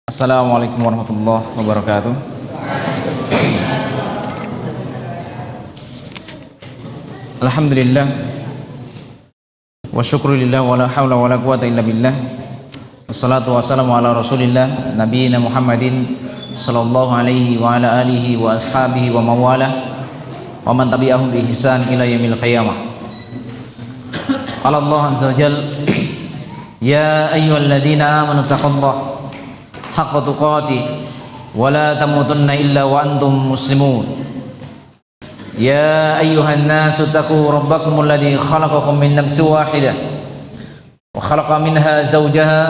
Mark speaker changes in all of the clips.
Speaker 1: Assalamualaikum warahmatullahi wabarakatuh. Alhamdulillah wa syukurillah wa la hawla wa la quwata illa billah. Wassalatu wassalamu ala rasulillah nabiyina Muhammadin sallallahu alaihi wa ala alihi wa ashabihi wa mawalah wa man tabi'ahum bi ihsan ila yaumil qiyamah. Qala Allah azza wa jalla ya ayyuhalladzina amanu taqullaha haqqa tuqatih wa la tamutunna illa wa antum muslimun. Ya ayyuhan nasu taqu rabbakumul ladzi khalaqakum min nafsin wahidah wa khalaqa minha zawjaha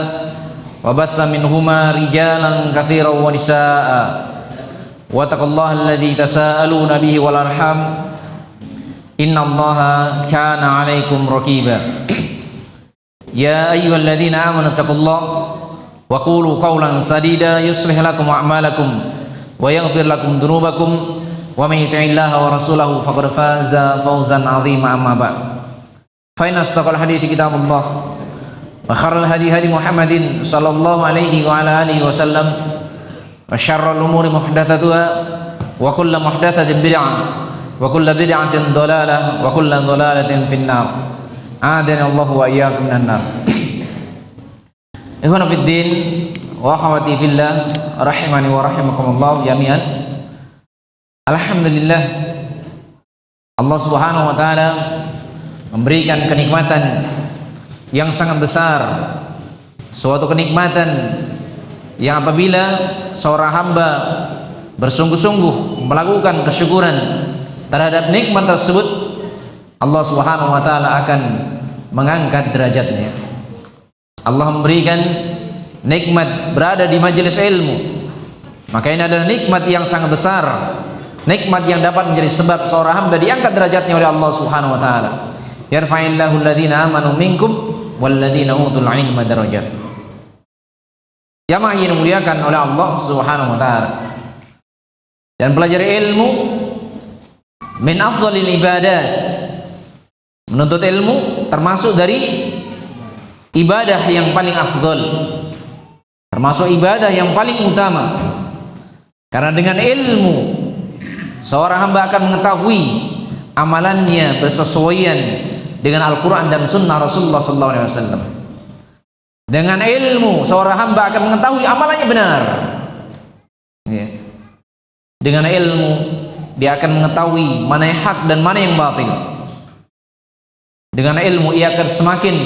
Speaker 1: wa batha minhuma rijalan katsiran wa nisaa'a wa taqullaha alladzi tasaaluna bihi wal arham innallaha kana 'alaikum raqiba. Ya ayyuhalladzina amanu taqullaha wa qulu qawlan sadida yuslih lakum a'malakum wa yaghfir lakum dhunubakum wa may yuti'illaha wa rasulahu faqad faza fawzan 'azima. Amma ba'd, fa inna asdaqal hadithi kitabullah wa khairal hadi hadi Muhammadin sallallahu alaihi wa ala alihi wa sallam wa syarrul umuri muhdatsatuha wa kullu muhdatsatin bid'ah wa kullu bid'atin dhalalah wa kullu dhalalatin finnar. A'adana Allah wa iyyakum minan nar. Ikhwan fiddin wa akhwati fillah rahimani wa rahimakumullah jami'an. Alhamdulillah, Allah Subhanahu wa taala memberikan kenikmatan yang sangat besar, suatu kenikmatan yang apabila seorang hamba bersungguh-sungguh melakukan kesyukuran terhadap nikmat tersebut, Allah Subhanahu wa taala akan mengangkat derajatnya. Allah memberikan nikmat berada di majelis ilmu, maka ini adalah nikmat yang sangat besar, nikmat yang dapat menjadi sebab seorang hamba diangkat derajatnya oleh Allah Subhanahu wa taala. Yarfa'illahu alladhina amanu minkum walladhina utul ilma darajat. Jamaah yang dimuliakan oleh Allah Subhanahu wa taala, dan pelajari ilmu min afdhalil ibadat, menuntut ilmu termasuk dari ibadah yang paling afdal, termasuk ibadah yang paling utama. Karena dengan ilmu seorang hamba akan mengetahui amalannya bersesuaian dengan Al-Quran dan Sunnah Rasulullah SAW. Dengan ilmu seorang hamba akan mengetahui amalannya benar. Dengan ilmu dia akan mengetahui mana yang hak dan mana yang batil. Dengan ilmu ia akan semakin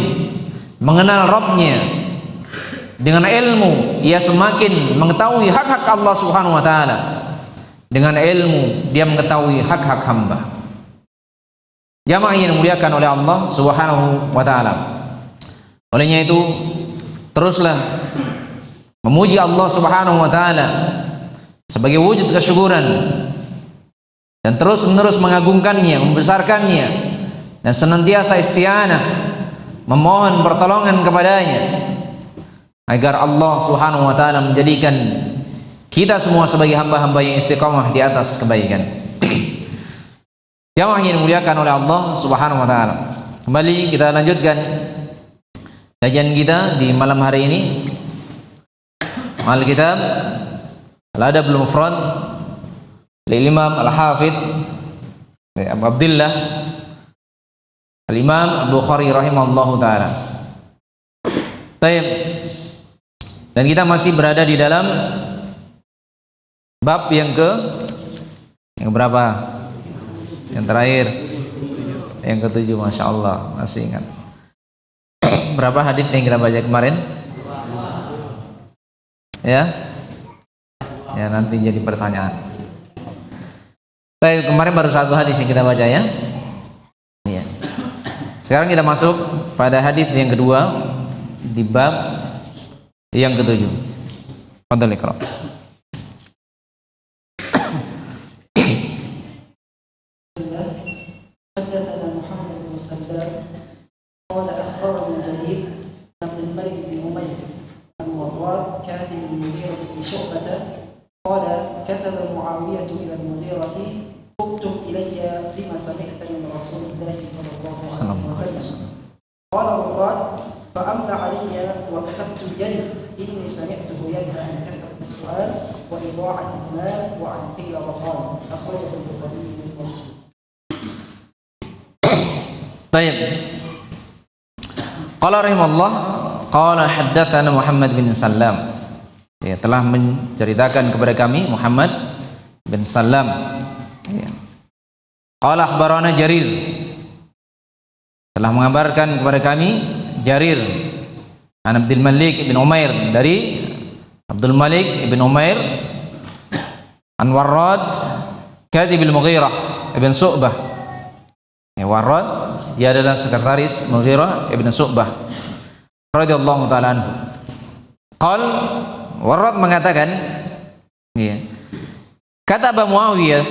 Speaker 1: mengenal Rabbnya. Dengan ilmu ia semakin mengetahui hak-hak Allah Subhanahu wa taala. Dengan ilmu dia mengetahui hak-hak hamba. Jamaah yang dimuliakan oleh Allah Subhanahu wa taala. Olehnya itu, teruslah memuji Allah Subhanahu wa taala sebagai wujud kesyukuran, dan terus-menerus mengagungkannya, membesarkannya, dan senantiasa isti'anah, memohon pertolongan kepadanya agar Allah Subhanahu wa taala menjadikan kita semua sebagai hamba-hamba yang istiqamah di atas kebaikan. Jamaah yang dimuliakan oleh Allah Subhanahu wa taala, kembali kita lanjutkan kajian kita di malam hari ini, Al-Kitab Al-Adabul Mufrad lil Imam Al-Hafidh Abu Abdillah Al-Imam Al-Bukhari rahimahullahu ta'ala. Baik, dan kita masih berada di dalam bab yang berapa? Yang terakhir, yang ke-7. Masya Allah, masih ingat. Berapa hadits yang kita baca kemarin? Ya, nanti jadi pertanyaan. Baik, kemarin baru 1 hadis yang kita baca ya. Iya. Sekarang kita masuk pada hadis yang kedua di bab yang ke-7. Fadhal Iqra.
Speaker 2: حدثنا محمد بن سلام قال اخبرنا جرير عن الملك بن أمية عن مراد كاتب المغيرة بن شعبة قال كتب معاوية إلى المغيرة اكتب إلي بما سمعت من رسول الله صلى الله عليه وسلم. قال مراد فأملى علي وكتبت بيدي إني سمعته ينهى عن كثرة السؤال وإيضاح المال وعن قيل وقال أخرجه البخاري ومسلم.
Speaker 1: طيب. Qala rahimahullah, qala haddatsana Muhammad bin Sallam. Ya, telah menceritakan kepada kami Muhammad bin Sallam. Ya. Qala akhbarana Jarir. Telah mengabarkan kepada kami Jarir an Abdul Malik bin Umair, dari Abdul Malik bin Umair an Warrad katib al-Mughirah ibn Syu'bah. Ya, Warrad dia adalah sekretaris Mughirah ibn Syu'bah radhiyallahu ta'ala anhu. Qal, Warrad mengatakan, ya, kata Abu Muawiyah,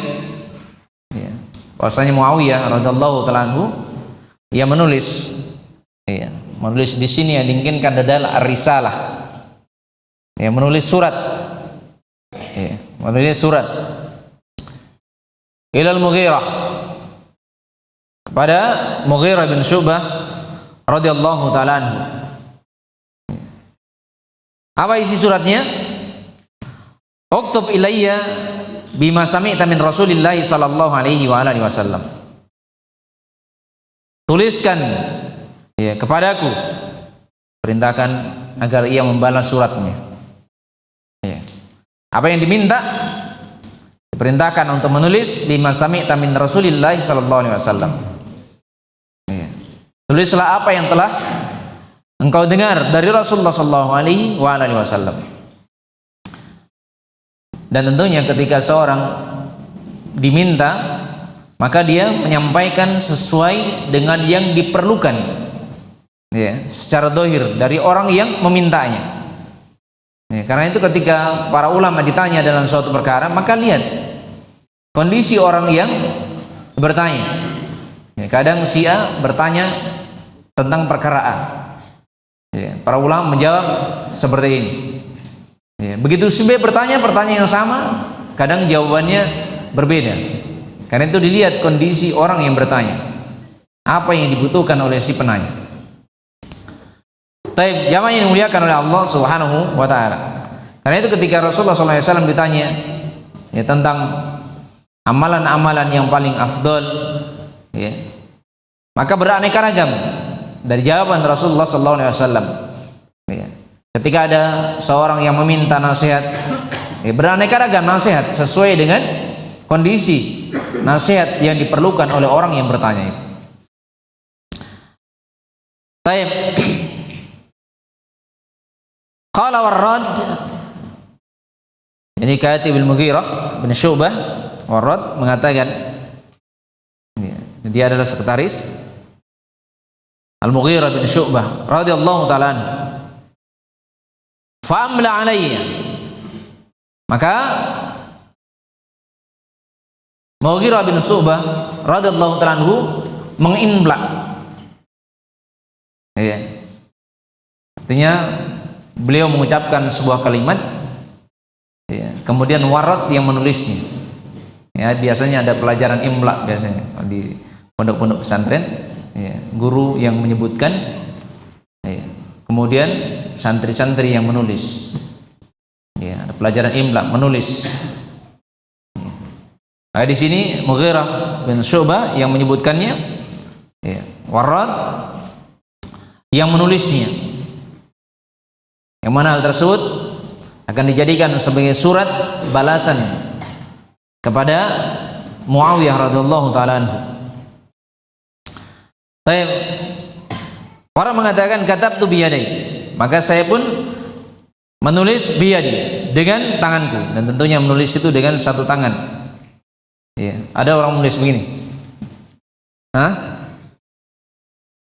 Speaker 1: ya, bahwasanya Muawiyah radhiyallahu ta'ala anhu ia menulis, ya, menulis di sini yang diinginkan adalah ar-risalah, ya, menulis surat, ya, menulis surat ilal Mughirah, kepada Mughirah bin Syu'bah radhiyallahu ta'ala anhu. Apa isi suratnya? Uktub ilayya bima sami'ta min Rasulillah sallallahu alaihi wa alihi wasallam. Tuliskan, ya, kepadaku, perintahkan agar ia membalas suratnya. Ya. Apa yang diminta? Diperintahkan untuk menulis bima sami'ta min Rasulillah sallallahu alaihi wasallam. Tulislah apa yang telah engkau dengar dari Rasulullah sallallahu alaihi wasallam. Dan tentunya ketika seorang diminta, maka dia menyampaikan sesuai dengan yang diperlukan, ya, secara zahir dari orang yang memintanya. Ya, karena itu ketika para ulama ditanya dalam suatu perkara, maka lihat kondisi orang yang bertanya. Ya, kadang si A bertanya tentang perkara A, ya, para ulama menjawab seperti ini. Ya, begitu si B bertanya pertanyaan yang sama, kadang jawabannya berbeda. Karena itu dilihat kondisi orang yang bertanya, apa yang dibutuhkan oleh si penanya. Taib, jamaah yang dimuliakan oleh Allah Subhanahu wa taala. Karena itu ketika Rasulullah SAW ditanya, ya, tentang amalan-amalan yang paling afdol, ya, maka beraneka ragam dari jawaban Rasulullah SAW. Ya. Ketika ada seorang yang meminta nasihat, ya, beraneka ragam nasihat sesuai dengan kondisi nasihat yang diperlukan oleh orang yang bertanya itu. Taib. Qala Warrad, ini katib al-Mughirah bin Syu'bah, Warrad mengatakan, ya, dia adalah sekretaris Al-Mughirah bin Syu'bah radhiyallahu ta'ala anhu. Fa'amla alayya, maka Mughirah bin Syu'bah radhiyallahu ta'ala anhu mengimla, ya, artinya beliau mengucapkan sebuah kalimat, ya, kemudian Warrad yang menulisnya. Ya, biasanya ada pelajaran imla biasanya di pondok-pondok pesantren, ya, guru yang menyebutkan, ya, kemudian santri-santri yang menulis, ya, ada pelajaran imla, menulis. Nah, di sini Mughirah bin Syu'bah yang menyebutkannya, ya, Warrad yang menulisnya, yang mana hal tersebut akan dijadikan sebagai surat balasan kepada Muawiyah radhiyallahu ta'ala anhu. Baik. Orang mengatakan katabtu biyadai, maka saya pun menulis biyadi, dengan tanganku, dan tentunya menulis itu dengan satu tangan. Ya, ada orang menulis begini. Hah?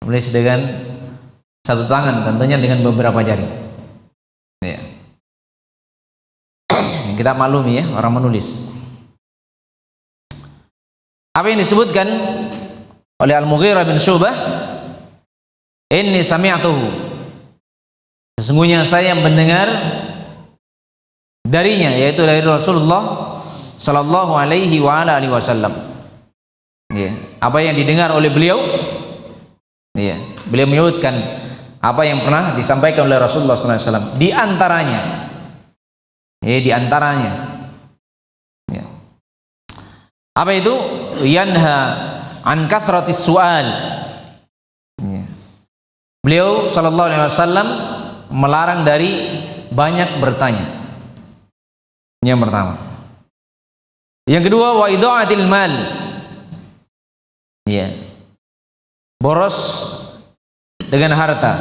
Speaker 1: Menulis dengan satu tangan, tentunya dengan beberapa jari. Ya. Kita maklumi, ya, orang menulis. Apa yang disebutkan oleh Al-Mughirah bin Syu'bah, inni sami'atuhu, sesungguhnya saya mendengar darinya, yaitu dari Rasulullah sallallahu alaihi wa alihi wasallam. Ya, apa yang didengar oleh beliau, ya, beliau menyebutkan apa yang pernah disampaikan oleh Rasulullah sallallahu alaihi wasallam. Di antaranya, di antaranya. Ya. Apa itu? Yanha an kathratis su'al. Ya. Beliau sallallahu alaihi wasallam melarang dari banyak bertanya. Yang pertama. Yang kedua, wa idha'atil mal. Ya. Boros dengan harta.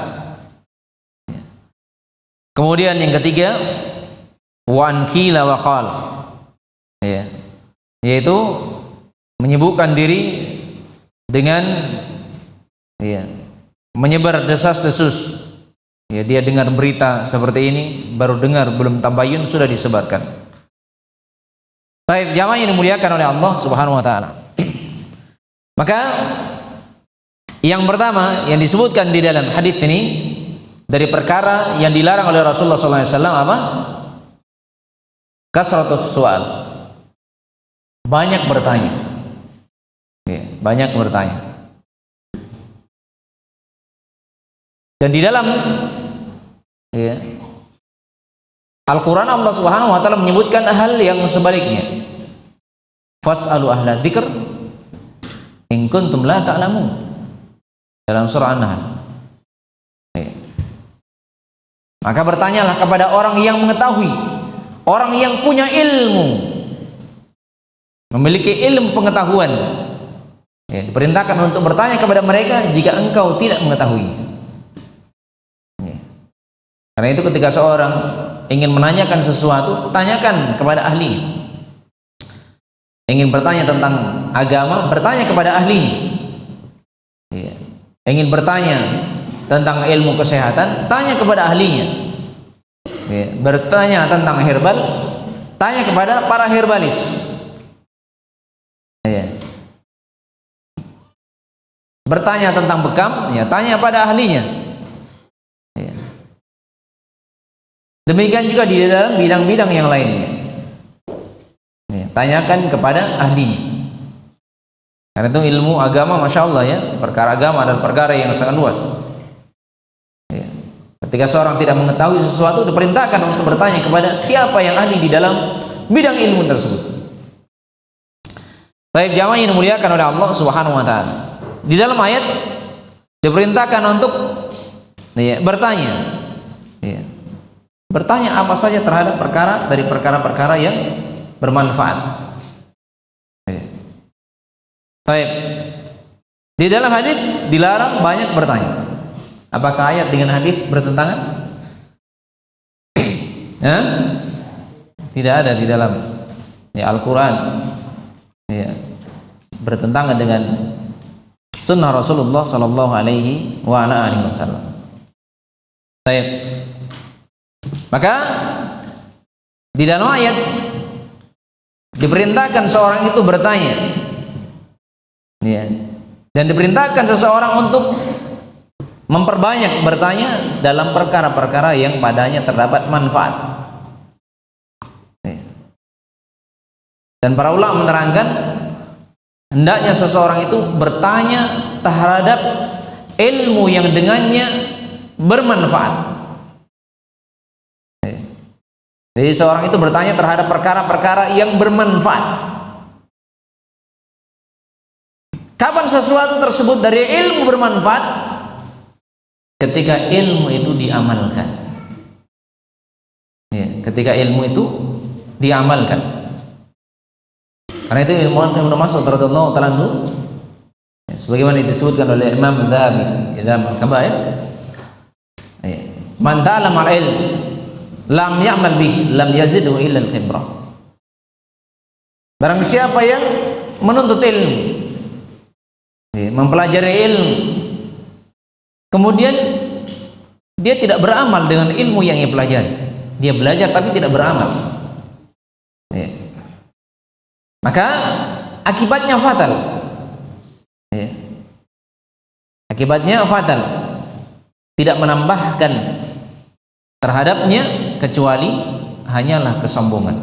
Speaker 1: Kemudian yang ketiga, wa an qila wa qal. Ya. Yaitu menyibukkan diri dengan menyebar desas-desus. Ya, dia dengar berita seperti ini, baru dengar belum tabayun sudah disebarkan. Baik, jamaah yang dimuliakan oleh Allah Subhanahu wa taala. Maka yang pertama yang disebutkan di dalam hadis ini dari perkara yang dilarang oleh Rasulullah SAW apa? Kasratus su'al. Banyak bertanya. Ya, banyak bertanya. Dan di dalam Al-Quran Allah Subhanahu wa taala menyebutkan hal yang sebaliknya. Fas'alu ahla dzikr in kuntum la ta'lamun. Dalam surah An-Nahl. Maka bertanyalah kepada orang yang mengetahui, orang yang punya ilmu, memiliki ilmu pengetahuan. Diperintahkan untuk bertanya kepada mereka jika engkau tidak mengetahui. Karena itu ketika seorang ingin menanyakan sesuatu, tanyakan kepada ahli. Ingin bertanya tentang agama, bertanya kepada ahli. Ingin bertanya tentang ilmu kesehatan, tanya kepada ahlinya. Bertanya tentang herbal, tanya kepada para herbalis. Bertanya tentang bekam, tanya pada ahlinya. Demikian juga di dalam bidang-bidang yang lainnya. Tanyakan kepada ahlinya. Karena itu ilmu agama, masya Allah ya, perkara agama adalah perkara yang sangat luas. Ketika seorang tidak mengetahui sesuatu, diperintahkan untuk bertanya kepada siapa yang ahli di dalam bidang ilmu tersebut. Baik, jamaah yang dimuliakan oleh Allah Subhanahu wa taala. Di dalam ayat diperintahkan untuk bertanya. Bertanya apa saja terhadap perkara dari perkara-perkara yang bermanfaat. Baik. Di dalam hadis dilarang banyak bertanya. Apakah ayat dengan hadis bertentangan? Tidak ada di dalam Al-Quran bertentangan dengan sunnah Rasulullah Sallallahu Alaihi Wasallam. Baik. Maka di dalam ayat diperintahkan seorang itu bertanya, dan diperintahkan seseorang untuk memperbanyak bertanya dalam perkara-perkara yang padanya terdapat manfaat. Dan para ulama menerangkan hendaknya seseorang itu bertanya terhadap ilmu yang dengannya bermanfaat. Jadi seorang itu bertanya terhadap perkara-perkara yang bermanfaat. Kapan sesuatu tersebut dari ilmu bermanfaat? Ketika ilmu itu diamalkan. Ketika ilmu itu diamalkan. Karena itu Ibnu Mas'ud radhiyallahu ta'ala anhu, sebagaimana disebutkan oleh Imam Adz-Dzahabi dalam Al-Kabair, man ta'allama al-ilm lam ya'mal bih lam yazidhu illa al-khibrah. Barang siapa yang menuntut ilmu, mempelajari ilmu, kemudian dia tidak beramal dengan ilmu yang ia pelajari, dia belajar tapi tidak beramal, maka akibatnya fatal. Akibatnya fatal, tidak menambahkan terhadapnya kecuali hanyalah kesombongan.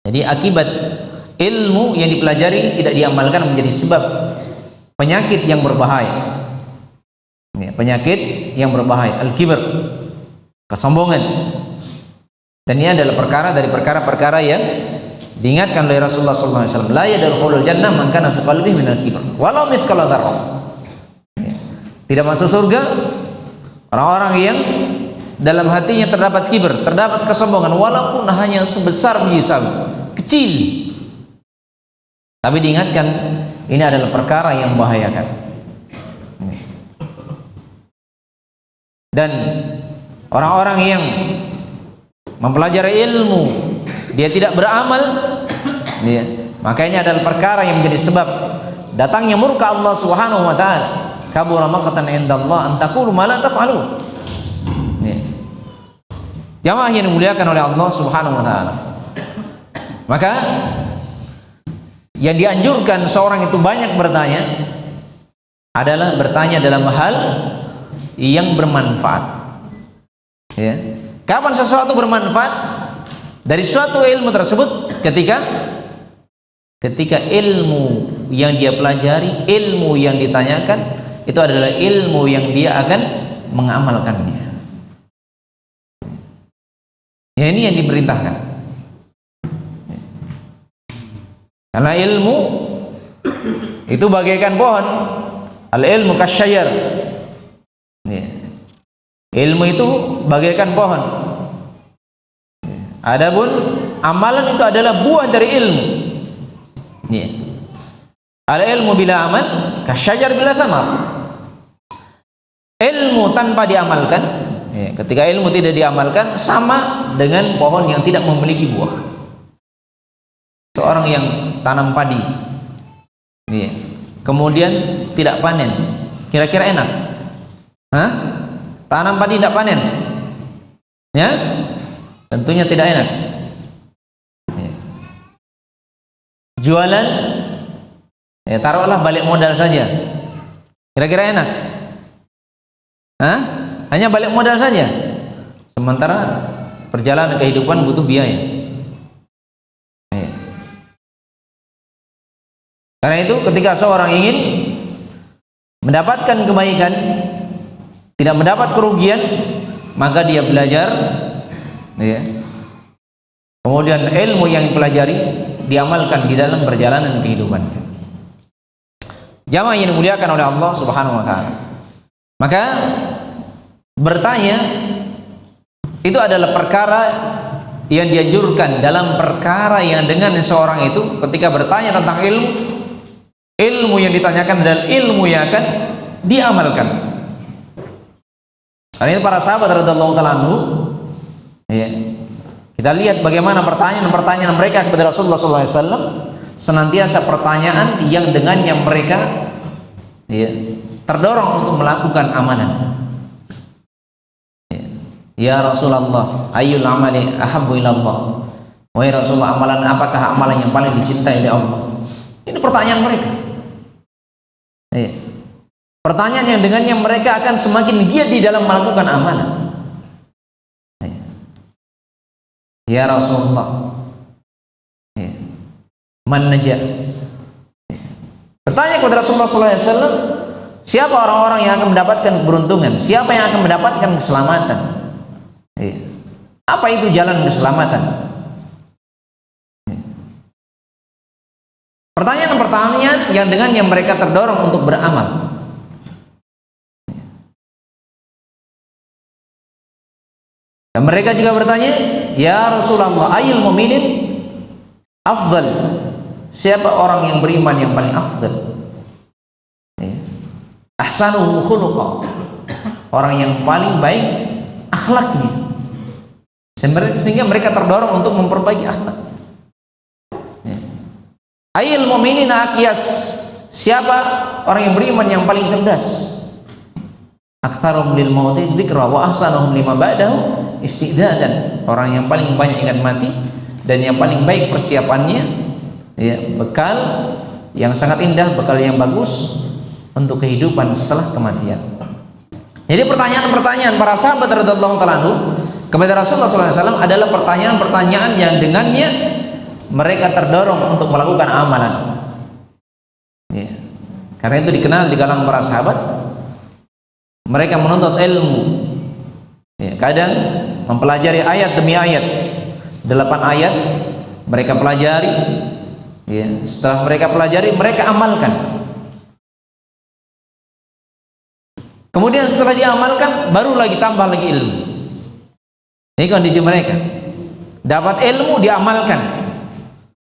Speaker 1: Jadi akibat ilmu yang dipelajari tidak diamalkan menjadi sebab penyakit yang berbahaya. Penyakit yang berbahaya, al-kibr, kesombongan. Dan ini adalah perkara dari perkara-perkara yang diingatkan oleh Rasulullah SAW. La yadkhulul jannah man kana fi qalbihi minal kibr walau mithqala dzarrah. Tidak masuk surga orang-orang yang dalam hatinya terdapat kibir, terdapat kesombongan, walaupun hanya sebesar biji sawi, kecil. Tapi diingatkan, ini adalah perkara yang membahayakan. Dan orang-orang yang mempelajari ilmu, dia tidak beramal, maka ini adalah perkara yang menjadi sebab datangnya murka Allah Subhanahu wa taala. Kabura maqtan indallah an taqulu ma la taf'alun. Jamaah yang dimuliakan oleh Allah Subhanahu wa taala. Maka yang dianjurkan seorang itu banyak bertanya adalah bertanya dalam hal yang bermanfaat. Ya. Kapan sesuatu bermanfaat? Dari suatu ilmu tersebut ketika ilmu yang dia pelajari, ilmu yang ditanyakan itu adalah ilmu yang dia akan mengamalkannya. Ya, ini yang diperintahkan. Karena ilmu itu bagaikan pohon. Al-ilmu kasyajar. Ya. Ilmu itu bagaikan pohon. Adapun amalan itu adalah buah dari ilmu. Ya. Al-ilmu bila amal kasyajar bila thamar. Ilmu tanpa diamalkan, ya, ketika ilmu tidak diamalkan sama dengan pohon yang tidak memiliki buah. Seorang yang tanam padi, ya, kemudian tidak panen, kira-kira enak? Hah? Tanam padi tidak panen, ya? Tentunya tidak enak. Ya. Jualan, ya, taruhlah balik modal saja, kira-kira enak? Hah? Hanya balik modal saja. Sementara perjalanan kehidupan butuh biaya. Ya. Karena itu ketika seorang ingin mendapatkan kebaikan, tidak mendapat kerugian, maka dia belajar, ya. Kemudian ilmu yang dipelajari diamalkan di dalam perjalanan kehidupan. Jamaah yang dimuliakan oleh Allah Subhanahu wa taala. Maka bertanya itu adalah perkara yang dianjurkan dalam perkara yang dengan seorang itu ketika bertanya tentang ilmu yang ditanyakan adalah ilmu yang akan diamalkan. Karena itu para sahabat radhiyallahu taala anhu, ya, kita lihat bagaimana pertanyaan mereka kepada Rasulullah SAW, senantiasa pertanyaan yang dengannya mereka, ya, terdorong untuk melakukan amalan. Ya Rasulullah, ayyul amali ahabbu ilallah. Wahai Rasulullah, amalan apakah amalan yang paling dicintai oleh Allah? Ini pertanyaan mereka. Ya. Pertanyaan yang dengannya mereka akan semakin giat di dalam melakukan amalan. Ya Rasulullah, ya, man najah? Bertanya kepada Rasulullah SAW, siapa orang-orang yang akan mendapatkan keberuntungan? Siapa yang akan mendapatkan keselamatan? Ya. Apa itu jalan keselamatan? Ya. Pertanyaan-pertanyaan yang dengannya mereka terdorong untuk beramal. Dan mereka juga bertanya, ya Rasulullah, ayyul mu'minin afdal? Siapa orang yang beriman yang paling afdal? Ahsanuhu khuluqa, orang yang paling baik akhlaknya. Sehingga mereka terdorong untuk memperbaiki akhlak. Ayyul mu'minin aqyas? Siapa orang yang beriman yang paling cerdas? Aktsaruhum lil mauti dzikra wa ahsanuhum lima ba'dahu istidadan, orang yang paling banyak ingat mati dan yang paling baik persiapannya, ya, bekal yang sangat indah, bekal yang bagus untuk kehidupan setelah kematian. Jadi pertanyaan-pertanyaan para sahabat radhiyallahu taala anhu kepada Rasulullah SAW adalah pertanyaan-pertanyaan yang dengannya mereka terdorong untuk melakukan amalan. Ya. Karena itu dikenal di kalangan para sahabat, mereka menuntut ilmu, ya, kadang mempelajari ayat demi ayat, 8 ayat mereka pelajari, ya. Setelah mereka pelajari, mereka amalkan. Kemudian setelah diamalkan, baru lagi tambah lagi ilmu. Ini kondisi mereka. Dapat ilmu, diamalkan.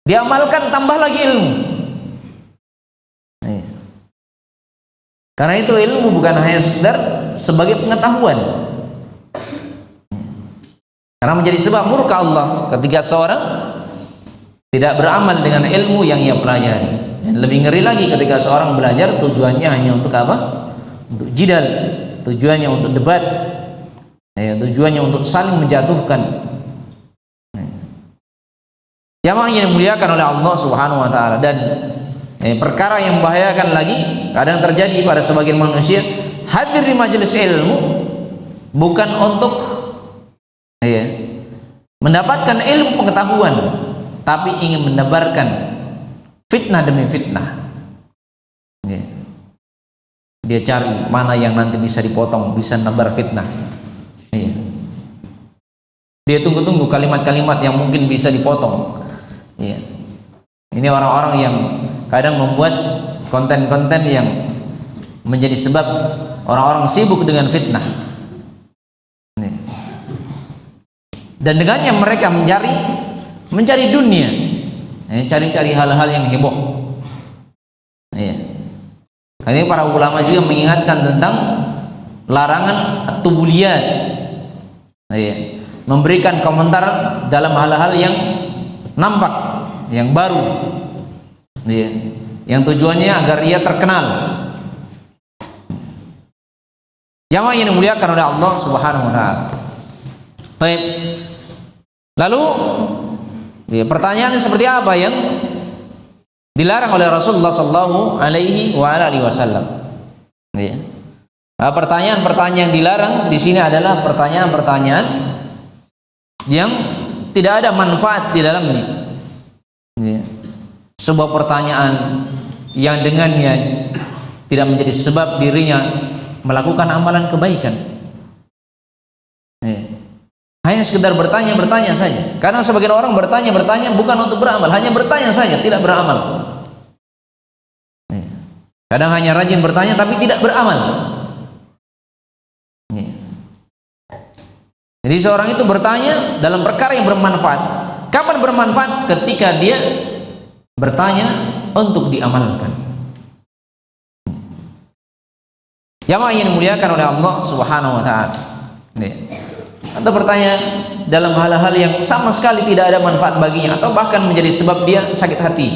Speaker 1: Diamalkan, tambah lagi ilmu. Karena itu ilmu bukan hanya sekedar sebagai pengetahuan. Karena menjadi sebab murka Allah ketika seorang tidak beramal dengan ilmu yang ia pelajari. Dan lebih ngeri lagi ketika seorang belajar tujuannya hanya untuk apa? Untuk jidal, tujuannya untuk debat, tujuannya untuk saling menjatuhkan. Jamaah yang dimuliakan oleh Allah Subhanahu wa taala. Dan perkara yang membahayakan lagi kadang terjadi pada sebagian manusia, hadir di majelis ilmu bukan untuk mendapatkan ilmu pengetahuan, tapi ingin menebarkan fitnah demi fitnah. Dia cari mana yang nanti bisa dipotong, bisa nebar fitnah. Dia tunggu-tunggu kalimat-kalimat yang mungkin bisa dipotong. Ini orang-orang yang kadang membuat konten-konten yang menjadi sebab orang-orang sibuk dengan fitnah. Dan dengannya mereka mencari dunia, cari-cari hal-hal yang heboh. Ini para ulama juga mengingatkan tentang larangan at-tubuliyat, memberikan komentar dalam hal-hal yang nampak, yang baru, yang tujuannya agar ia terkenal. Jamaah yang dimuliakan oleh Allah Subhanahu wa taala. Baik. Lalu pertanyaan seperti apa yang dilarang oleh Rasulullah sallallahu alaihi wasallam? Pertanyaan-pertanyaan yang dilarang di sini adalah pertanyaan-pertanyaan yang tidak ada manfaat di dalamnya. Sebuah pertanyaan yang dengannya tidak menjadi sebab dirinya melakukan amalan kebaikan. Hanya sekedar bertanya saja. Karena sebagian orang bertanya bukan untuk beramal, hanya bertanya saja, tidak beramal. Kadang hanya rajin bertanya tapi tidak beramal. Jadi seorang itu bertanya dalam perkara yang bermanfaat. Kapan bermanfaat? Ketika dia bertanya untuk diamalkan. Jamaah yang dimuliakan oleh Allah Subhanahu wa taala. Atau bertanya dalam hal-hal yang sama sekali tidak ada manfaat baginya, atau bahkan menjadi sebab dia sakit hati.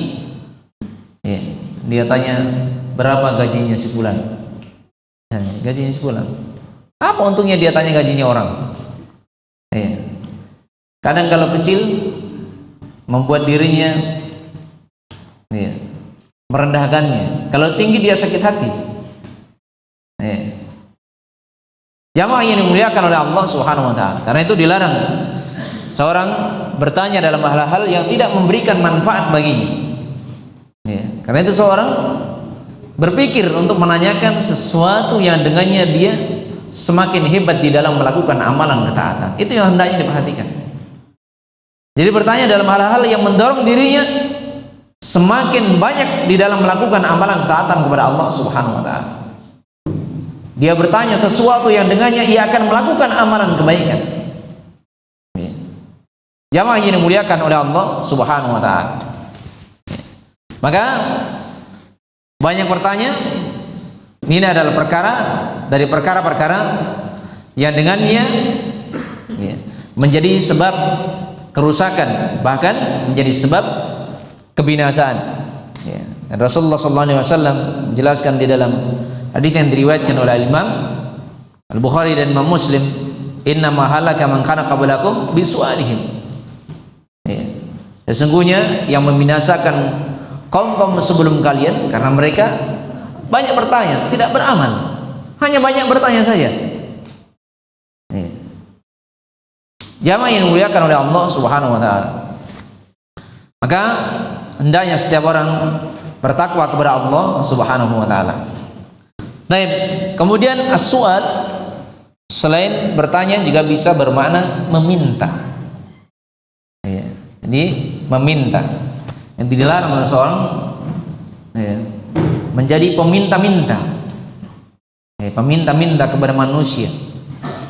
Speaker 1: Dia tanya, berapa gajinya sebulan? Gajinya sebulan. Apa untungnya dia tanya gajinya orang? Kadang kalau kecil membuat dirinya merendahkannya, kalau tinggi dia sakit hati. Jamaah yang dimuliakan oleh Allah Subhanahu wa taala. Karena itu dilarang seorang bertanya dalam hal-hal yang tidak memberikan manfaat baginya. Karena itu seorang berpikir untuk menanyakan sesuatu yang dengannya dia semakin hebat di dalam melakukan amalan ketaatan. Itu yang hendaknya diperhatikan. Jadi bertanya dalam hal-hal yang mendorong dirinya semakin banyak di dalam melakukan amalan ketaatan kepada Allah Subhanahu wa taala. Dia bertanya sesuatu yang dengannya ia akan melakukan amalan kebaikan. Jamaah yang dimuliakan oleh Allah Subhanahu wa taala. Maka banyak bertanya, ini adalah perkara dari perkara-perkara yang dengannya menjadi sebab kerusakan, bahkan menjadi sebab kebinasaan. Rasulullah SAW menjelaskan di dalam hadis yang diriwayatkan oleh Imam Al-Bukhari dan Imam Muslim, inna ma halaka man kana qablakum bisu'alihim. Sesungguhnya yang membinasakan kaum-kaum sebelum kalian karena mereka banyak bertanya, tidak beramal, hanya banyak bertanya saja. Jamaah yang dimuliakan oleh Allah Subhanahu wa taala. Maka hendaknya setiap orang bertakwa kepada Allah Subhanahu wa taala. Baik, kemudian as-su'al selain bertanya juga bisa bermakna meminta. Ini meminta. Yang dilarang seseorang menjadi peminta-minta. Peminta-minta kepada manusia.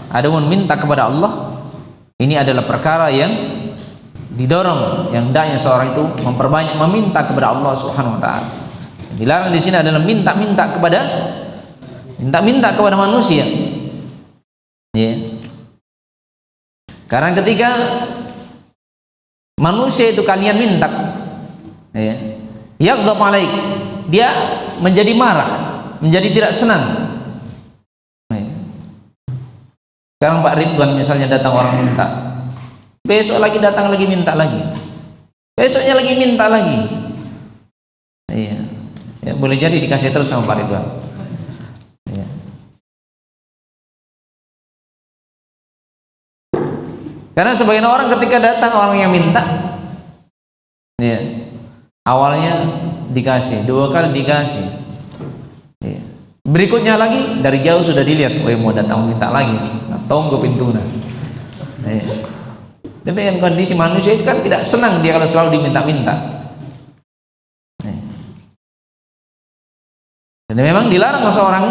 Speaker 1: Adapun minta kepada Allah, ini adalah perkara yang didorong, yang hendaknya seorang itu memperbanyak meminta kepada Allah Subhanahu wa taala. Dilarang di sini adalah minta-minta kepada manusia. Ya. Karena ketika manusia itu kalian minta, ya, yaghdab alaik, dia menjadi marah, menjadi tidak senang. Sekarang Pak Ridwan misalnya datang orang minta, besok lagi datang lagi minta lagi, besoknya lagi minta lagi. Iya, ya, boleh jadi dikasih terus sama Pak Ridwan. Ya. Karena sebagian orang ketika datang orang yang minta, ya, awalnya dikasih, 2 kali dikasih, ya. Berikutnya lagi dari jauh sudah dilihat, oh mau datang minta lagi, tunggu pintunya. Ya. Demikian kondisi manusia itu kan tidak senang dia kalau selalu diminta-minta. Ya. Dan memang dilarang seseorang,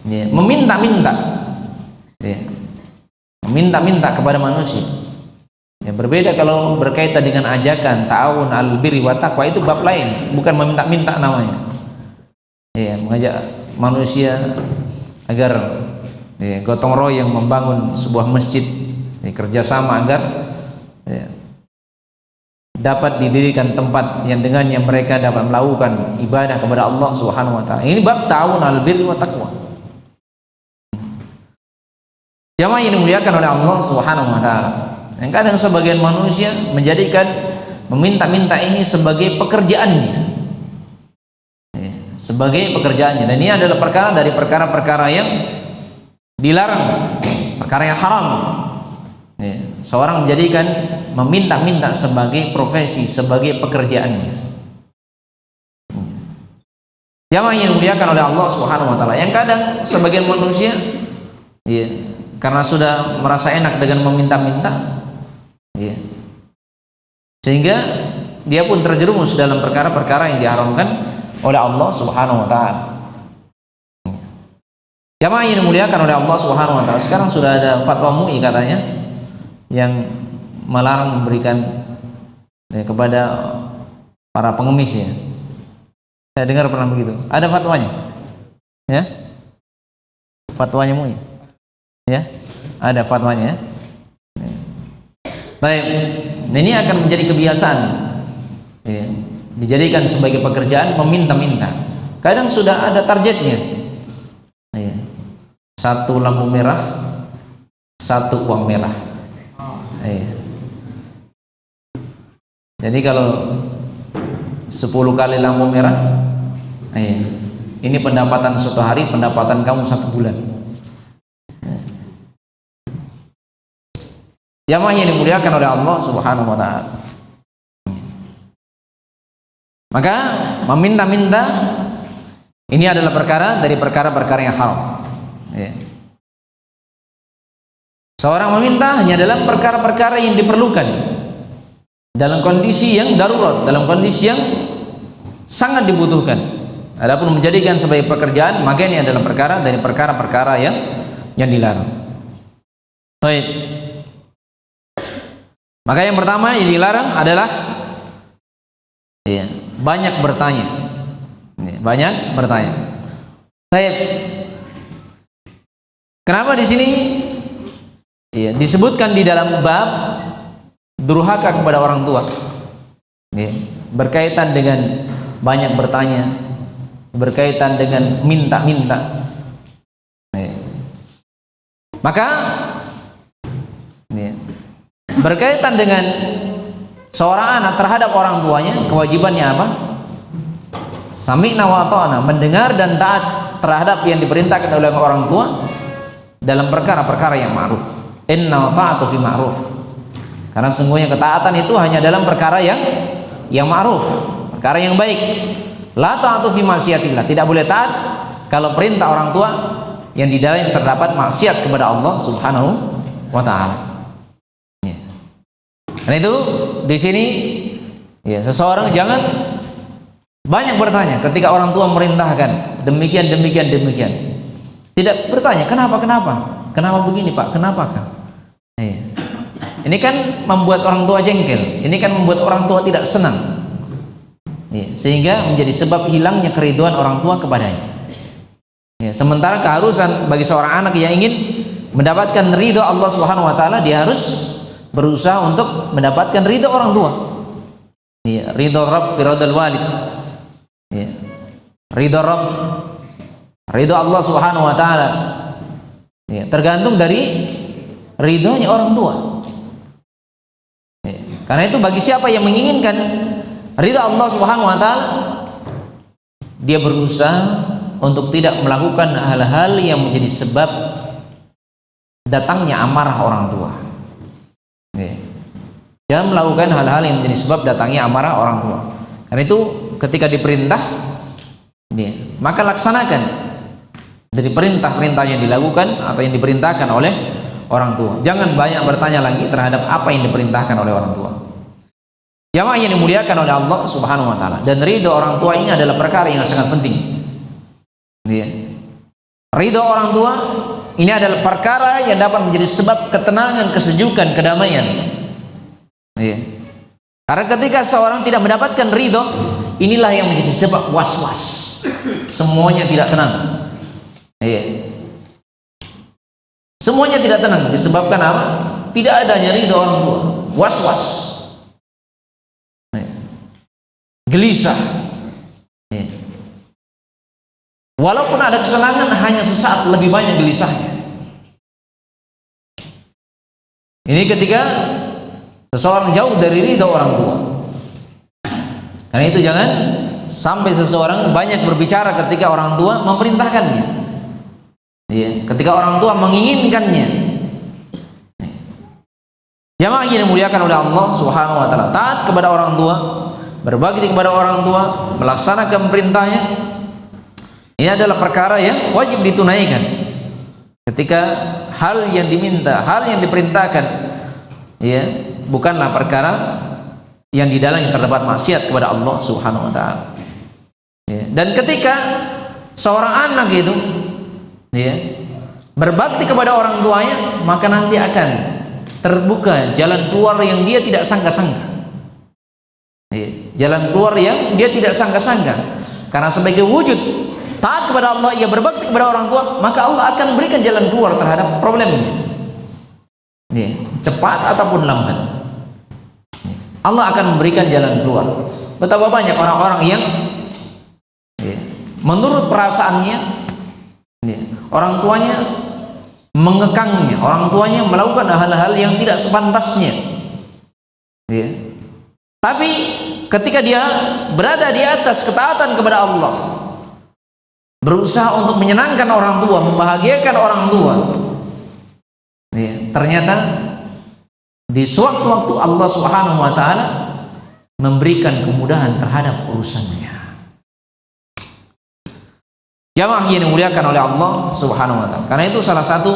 Speaker 1: ya, meminta-minta, ya, meminta-minta kepada manusia. Ya, berbeda kalau berkaitan dengan ajakan ta'awun al birri wa taqwa, itu bab lain, bukan meminta-minta namanya. Ya, mengajak manusia agar, ya, gotong royong membangun sebuah masjid, ya, kerjasama agar, ya, dapat didirikan tempat yang dengannya mereka dapat melakukan ibadah kepada Allah Subhanahu wa taala. Ini bab ta'awun al birri wa taqwa. Jamaah yang dimuliakan oleh Allah Subhanahu wa taala. Yang kadang sebagian manusia menjadikan meminta-minta ini sebagai pekerjaannya. Ya, sebagai pekerjaannya, dan ini adalah perkara dari perkara-perkara yang dilarang, perkara yang haram. Ya, seorang menjadikan meminta-minta sebagai profesi, sebagai pekerjaannya. Jamaah yang dimuliakan oleh Allah Subhanahu wa taala. Yang kadang sebagian manusia, ya, karena sudah merasa enak dengan meminta-minta, ya, sehingga dia pun terjerumus dalam perkara-perkara yang diharamkan oleh Allah Subhanahu wa taala. Jamaah yang dimuliakan oleh Allah Subhanahu wa taala, sekarang sudah ada fatwa MUI katanya yang melarang memberikan, ya, kepada para pengemis, ya. Saya dengar pernah begitu. Ada fatwanya, ya, fatwanya MUI, ya, ada fatwanya, ya. Baik, ini akan menjadi kebiasaan, ya, dijadikan sebagai pekerjaan meminta-minta. Kadang sudah ada targetnya, ya, 1 lampu merah, 1 uang merah, ya. Jadi kalau 10 kali lampu merah, ya, ini pendapatan suatu hari, pendapatan kamu 1 bulan. Jamaah yang dimuliakan oleh Allah Subhanahu wa taala. Maka meminta-minta ini adalah perkara dari perkara-perkara yang haram. Ya. Seorang meminta hanya dalam perkara-perkara yang diperlukan, dalam kondisi yang darurat, dalam kondisi yang sangat dibutuhkan. Adapun menjadikan sebagai pekerjaan, maka ini adalah perkara dari perkara-perkara yang dilarang. Baik. Maka yang pertama yang dilarang adalah, ya, banyak bertanya, ya, banyak bertanya. Baik. Kenapa di sini, ya, disebutkan di dalam bab durhaka kepada orang tua, ya, berkaitan dengan banyak bertanya, berkaitan dengan minta-minta, ya. Maka, ya, berkaitan dengan seorang anak terhadap orang tuanya, kewajibannya apa? Sami'na wa ata'na, mendengar dan taat terhadap yang diperintahkan oleh orang tua dalam perkara-perkara yang ma'ruf. Inna ta'atu fi ma'ruf. Karena sesungguhnya ketaatan itu hanya dalam perkara yang ma'ruf, perkara yang baik. La ta'atu fi ma'siyatillah, tidak boleh taat kalau perintah orang tua yang di dalamnya terdapat maksiat kepada Allah Subhanahu wa taala. Karena itu di sini ya, seseorang jangan banyak bertanya ketika orang tua merintahkan demikian. Tidak bertanya kenapa begini Pak, kenapa Kak? Ini kan membuat orang tua jengkel, ini kan membuat orang tua tidak senang, sehingga menjadi sebab hilangnya keriduan orang tua kepadanya. Sementara keharusan bagi seorang anak yang ingin mendapatkan ridho Allah Subhanahu Wa Taala, dia harus berusaha untuk mendapatkan ridho orang tua. Ridho Rabb, ridho walid, ridho Rabb, ridho Allah Subhanahu Wa Taala, tergantung dari ridhonya orang tua. Karena itu bagi siapa yang menginginkan ridha Allah Subhanahu Wa Taala, dia berusaha untuk tidak melakukan hal-hal yang menjadi sebab datangnya amarah orang tua. Jangan melakukan hal-hal yang menjadi sebab datangnya amarah orang tua. Karena itu ketika diperintah, maka laksanakan dari perintah-perintah yang dilakukan atau yang diperintahkan oleh orang tua. Jangan banyak bertanya lagi terhadap apa yang diperintahkan oleh orang tua. Jamaah yang dimuliakan oleh Allah Subhanahu Wa Taala, dan ridho orang tua ini adalah perkara yang sangat penting. Ridho orang tua ini adalah perkara yang dapat menjadi sebab ketenangan, kesejukan, kedamaian. Karena ketika seorang tidak mendapatkan ridho, inilah yang menjadi sebab was-was, semuanya tidak tenang. Semuanya tidak tenang disebabkan apa? Tidak adanya ridho orang tua, was-was, gelisah. Walaupun ada kesenangan, hanya sesaat, lebih banyak gelisahnya. Ini ketika seseorang jauh dari ridho orang tua. Karena itu jangan sampai seseorang banyak berbicara ketika orang tua memerintahkannya. Ketika orang tua menginginkannya. Jamaah yang dimuliakan oleh Allah Subhanahu Wa Taala, taat kepada orang tua, berbakti kepada orang tua, melaksanakan perintahnya, ini adalah perkara yang wajib ditunaikan. Ketika hal yang diminta, hal yang diperintahkan, bukanlah perkara yang di dalamnya terdapat maksiat kepada Allah Subhanahu Wa Taala. Dan ketika seorang anak itu berbakti kepada orang tuanya, maka nanti akan terbuka jalan keluar yang dia tidak sangka-sangka. Jalan keluar yang dia tidak sangka-sangka. Karena sebagai wujud taat kepada Allah, ia berbakti kepada orang tua, maka Allah akan berikan jalan keluar terhadap problemnya. Cepat ataupun lambat, Allah akan memberikan jalan keluar. Betapa banyak orang-orang yang menurut perasaannya, orang tuanya mengekangnya, orang tuanya melakukan hal-hal yang tidak sepantasnya. Tapi ketika dia berada di atas ketaatan kepada Allah, berusaha untuk menyenangkan orang tua, membahagiakan orang tua, ternyata di sewaktu-waktu Allah Subhanahu Wa Taala memberikan kemudahan terhadap urusannya. Jamaah yang dimuliakan oleh Allah Subhanahu Wa Taala. Karena itu salah satu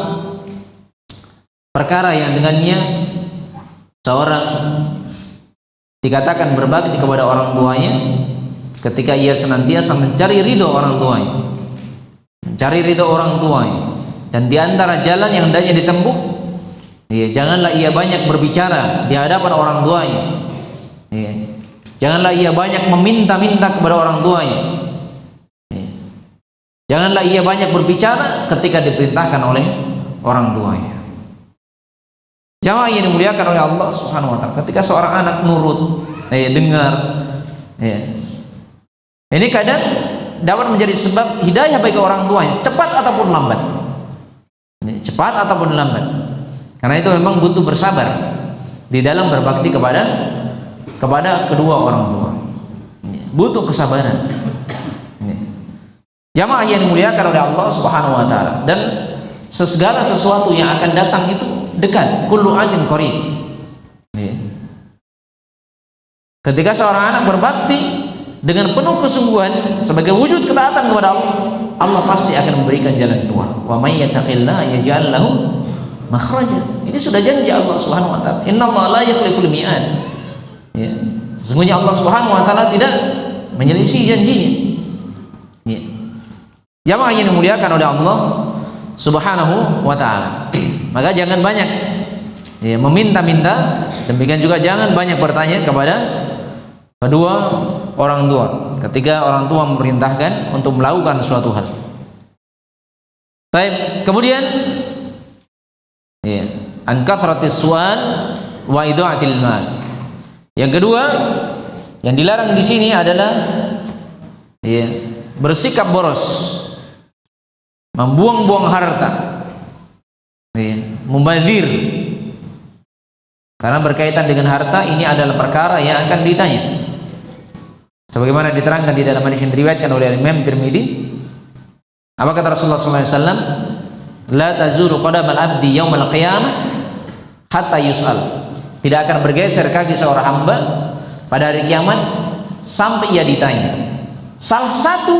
Speaker 1: perkara yang dengannya seorang dikatakan berbakti kepada orang tuanya, ketika ia senantiasa mencari ridho orang tuanya, mencari ridho orang tuanya. Dan di antara jalan yang hendaknya ditempuh, janganlah ia banyak berbicara di hadapan orang tuanya. Janganlah ia banyak meminta-minta kepada orang tuanya. Janganlah ia banyak berbicara ketika diperintahkan oleh orang tuanya. Jamaah yang dimuliakan oleh Allah Subhanahu Wa Taala, ketika seorang anak nurut, dengar, ini kadang dapat menjadi sebab hidayah bagi orang tuanya, cepat ataupun lambat. Cepat ataupun lambat. Karena itu memang butuh bersabar di dalam berbakti kepada kedua orang tua. Butuh kesabaran. Jamaah yang dimuliakan oleh Allah Subhanahu Wa Taala, dan segala sesuatu yang akan datang itu dekat. Kullu atin qarib. Ketika seorang anak berbakti dengan penuh kesungguhan sebagai wujud ketaatan kepada Allah, Allah pasti akan memberikan jalan keluar. Wa may yattaqillaha yaj'al lahu makhraja. Ini sudah janji Allah Subhanahu Wa Taala. Innallaha la yukhliful mi'ad. Ya. Sesungguhnya Allah Subhanahu wa taala tidak menyelisih janjinya. Ya. Jamaah yang dimuliakan oleh Allah Subhanahu wa taala. Maka jangan banyak meminta-minta, demikian juga jangan banyak bertanya kepada kedua orang tua ketika orang tua memerintahkan untuk melakukan suatu hal. Baik, kemudian an kathratis su'al wa idaatil mal. Yang kedua yang dilarang di sini adalah bersikap boros, membuang-buang harta, mubazir. Karena berkaitan dengan harta ini adalah perkara yang akan ditanya. Sebagaimana diterangkan di dalam hadis yang diriwayatkan oleh Imam Tirmidzi, apa kata Rasulullah SAW? La tazuru qadamal abdi yaumal qiyamah hatta yus'al. Tidak akan bergeser kaki seorang hamba pada hari kiamat sampai ia ditanya. Salah satu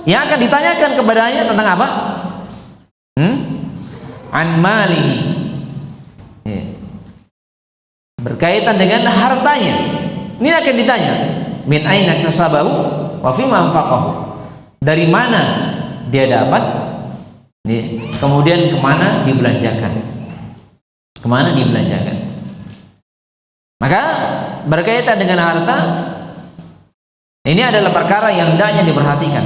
Speaker 1: yang akan ditanyakan kepadanya tentang apa? An malihi. Berkaitan dengan hartanya. Ini akan ditanya, min aina kasabahu wa fima anfaqahu. Dari mana dia dapat? Kemudian kemana dibelanjakan? Kemana dibelanjakan? Maka berkaitan dengan harta, ini adalah perkara yang hendaknya diperhatikan.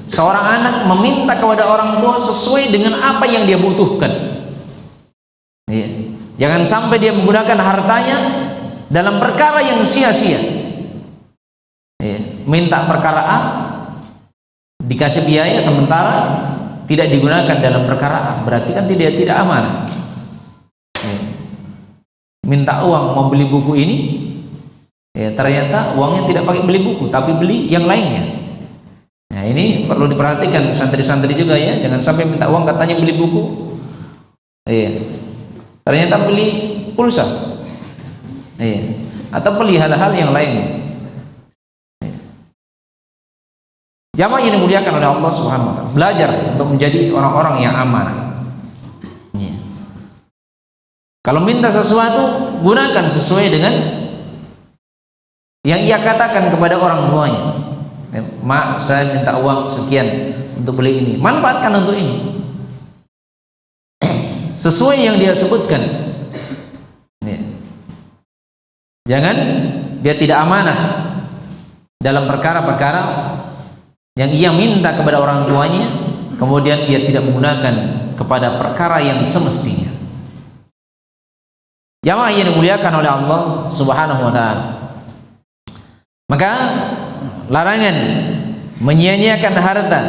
Speaker 1: Seorang anak meminta kepada orang tua sesuai dengan apa yang dia butuhkan. Jangan sampai dia menggunakan hartanya dalam perkara yang sia-sia. Minta perkara A, dikasih biaya, sementara tidak digunakan dalam perkara A, berarti kan tidak amanah. Minta uang mau beli buku ini, ternyata uangnya tidak pakai beli buku, tapi beli yang lainnya. Nah, ini perlu diperhatikan santri-santri juga ya, jangan sampai minta uang katanya beli buku, ternyata beli pulsa, atau beli hal-hal yang lainnya. Jamaah yang dimuliakan oleh Allah Subhanahu wa taala, belajar untuk menjadi orang-orang yang amanah. Kalau minta sesuatu, gunakan sesuai dengan yang ia katakan kepada orang tuanya. Mak, saya minta uang sekian untuk beli ini, manfaatkan untuk ini sesuai yang dia sebutkan. Jangan dia tidak amanah dalam perkara-perkara yang ia minta kepada orang tuanya, kemudian dia tidak menggunakan kepada perkara yang semestinya. Jamaah yang dimuliakan oleh Allah Subhanahu wa taala. Maka larangan menyia-nyiakan harta,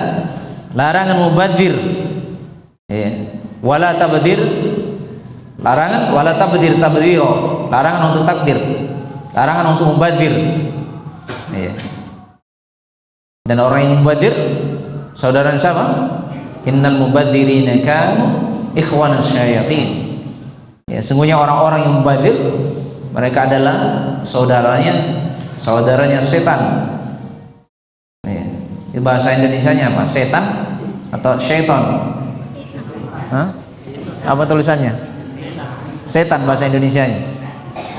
Speaker 1: larangan mubadzir, wala tabdzir, larangan wala tabdzir tabdziro, larangan untuk takdir, larangan untuk mubadzir. Dan orang yang mubadzir saudara siapa? Innal mubadzirina kanu ikhwanas syayatin. Sungguhnya orang-orang yang mubadzir, mereka adalah saudaranya setan. Di bahasa Indonesianya apa? Setan atau syaitan? Apa tulisannya? Setan bahasa Indonesianya.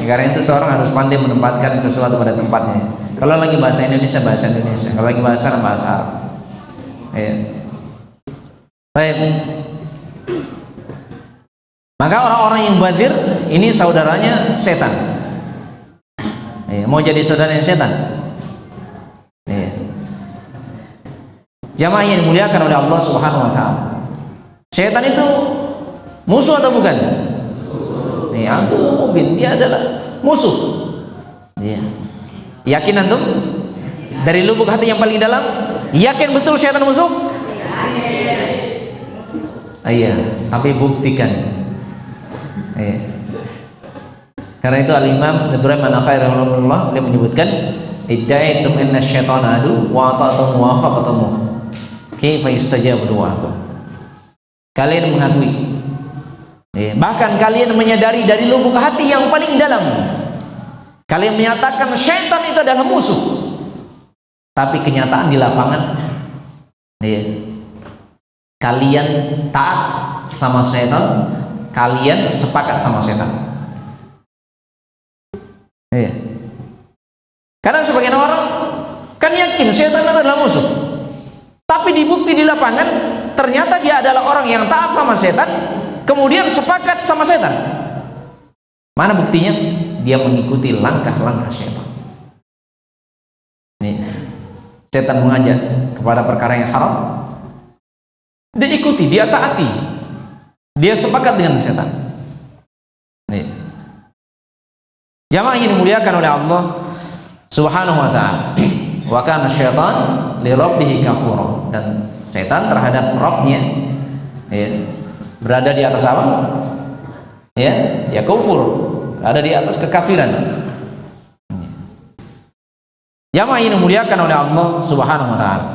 Speaker 1: Karena itu seorang harus pandai menempatkan sesuatu pada tempatnya. Kalau lagi bahasa Indonesia, bahasa Indonesia. Kalau lagi bahasa Arab, bahasa Arab. Baik. Maka orang-orang yang mubadzir ini saudaranya setan. Mau jadi saudaranya setan. Jamaah yang dimuliakan oleh Allah Subhanahu wa taala. Setan itu musuh atau bukan? Antum mubin, dia adalah musuh. Yakin antum? Dari lubuk hati yang paling dalam, yakin betul setan musuh? Iya, tapi buktikan. Karena itu Al-Imam Ibrahim An-Nakhai rahimahullah dia menyebutkan idda'aitum inna syaitana adu wa ta'tum wa faqatumu kaifa yustajabu du'akum. Kalian mengakui, bahkan kalian menyadari dari lubuk hati yang paling dalam, kalian menyatakan syaitan itu adalah musuh, tapi kenyataan di lapangan kalian taat sama syaitan, kalian sepakat sama setan. Karena sebagian orang kan yakin setan itu adalah musuh, tapi dibukti di lapangan ternyata dia adalah orang yang taat sama setan, kemudian sepakat sama setan. Mana buktinya? Dia mengikuti langkah-langkah setan. Nih, setan mengajak kepada perkara yang haram, dia ikuti, dia taati, dia sepakat dengan setan. Nih, jamaah yang dimuliakan oleh Allah Subhanahu wa ta'ala. Wa kana syaitan li rabbih kafura, dan setan terhadap Rabbnya ya, berada di atas apa? Ya kufur, ada di atas kekafiran. Jamaah yang dimuliakan oleh Allah Subhanahu wa ta'ala.